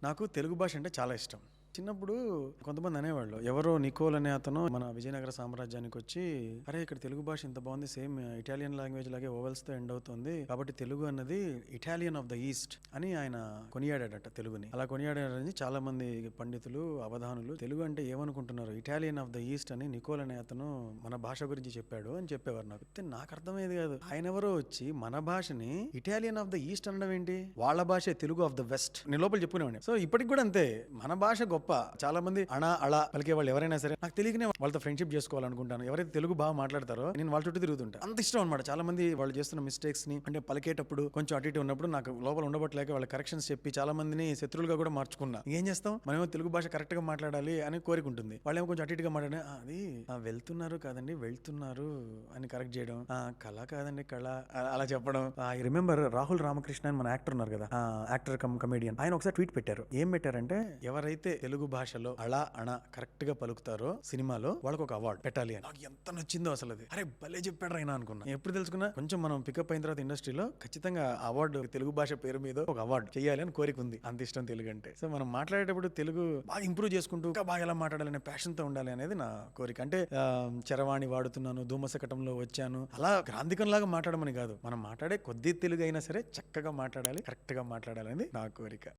నాకు తెలుగు భాష అంటే చాలా ఇష్టం. చిన్నప్పుడు కొంతమంది అనేవాళ్ళు, ఎవరో నికోల్ అనే అతను మన విజయనగర సామ్రాజ్యానికి వచ్చి, అరే ఇక్కడ తెలుగు భాష ఇంత బాగుంది, సేమ్ ఇటాలియన్ లాంగ్వేజ్ లాగే ఓవెల్స్ తో ఎండ్ అవుతుంది, కాబట్టి తెలుగు అన్నది ఇటాలియన్ ఆఫ్ ద ఈస్ట్ అని ఆయన కొనియాడాడట తెలుగుని. అలా కొనియాడాడని చాలా మంది పండితులు, అవధానులు తెలుగు అంటే ఏమనుకుంటున్నారు, ఇటాలియన్ ఆఫ్ ద ఈస్ట్ అని నికోల్ అనే అతను మన భాష గురించి చెప్పాడు అని చెప్పేవారు. నాకు అర్థమయ్యేది కాదు. ఆయన ఎవరో వచ్చి మన భాషని ఇటాలియన్ ఆఫ్ ద ఈస్ట్ అనడం ఏంటి, వాళ్ళ భాష తెలుగు ఆఫ్ ద వెస్ట్, నేను లోపల చెప్పుకునేవాడిని. సో ఇప్పటికి కూడా అంతే, మన భాష గొప్ప. చాలా మంది అణా అళ పలికే వాళ్ళు ఎవరైనా సరే నాకు తెలియకనే వాళ్ళతో ఫ్రెండ్షిప్ చేసుకోవాలనుకుంటాను. ఎవరైతే తెలుగు బాగా మాట్లాడతారో నేను వాళ్ళ చుట్టూ తిరుగుతుంటా. అంత ఇష్టం అనమాట. చాలా మంది వాళ్ళు చేస్తున్న మిస్టేక్స్ ని, అంటే పలికేటప్పుడు కొంచెం అటు ఇటు ఉన్నప్పుడు నాకు లోపల ఉండబట్టలేక వాళ్ళ కరెక్షన్స్ చెప్పి చాలా మందిని శత్రువులుగా కూడా మార్చుకున్నా. ఏం చేస్తాం, మనమేమో తెలుగు భాష కరెక్ట్ గా మాట్లాడాలి అని కోరికుంటుంది, వాళ్ళేమో కొంచెం అటు ఇటుగా మాట్లాడే, అది వెళ్తున్నారు కాదండి వెళ్తున్నారు అని కరెక్ట్ చేయడం, కళ కాదండి కళ అలా చెప్పడం. ఐ రిమెంబర్ రాహుల్ రామకృష్ణ అని మన యాక్టర్ ఉన్నారు కదా, యాక్టర్ కమ్ కమెడియన్, ఆయన ఒకసారి ట్వీట్ పెట్టారు. ఏం పెట్టారంటే, ఎవరైతే తెలుగు భాషలో అళ అణ కరెక్ట్ గా పలుకుతారో సినిమాలో వాళ్ళకి ఒక అవార్డు పెట్టాలి అని. నాకు ఎంత నచ్చిందో అసలు అది. అరే భలే చెప్పాడు అయినా అనుకున్నా. ఎప్పుడు తెలుసుకున్నా, కొంచెం మనం పికప్ అయిన తర్వాత ఇండస్ట్రీలో ఖచ్చితంగా అవార్డు, తెలుగు భాష పేరు మీద ఒక అవార్డు చేయాలి అని కోరిక ఉంది. అంత ఇష్టం తెలుగు అంటే. సో మనం మాట్లాడేటప్పుడు తెలుగు బాగా ఇంప్రూవ్ చేసుకుంటూ ఇంకా బాగా ఎలా మాట్లాడాలనే ప్యాషన్ తో ఉండాలి అనేది నా కోరిక. అంటే చరవాణి వాడుతున్నాను, ధూమశకటంలో వచ్చాను, అలా గ్రాంధికం లాగా మాట్లాడమని కాదు, మనం మాట్లాడే కొద్ది తెలుగు అయినా సరే చక్కగా మాట్లాడాలి, కరెక్ట్ గా మాట్లాడాలి అనేది నా కోరిక.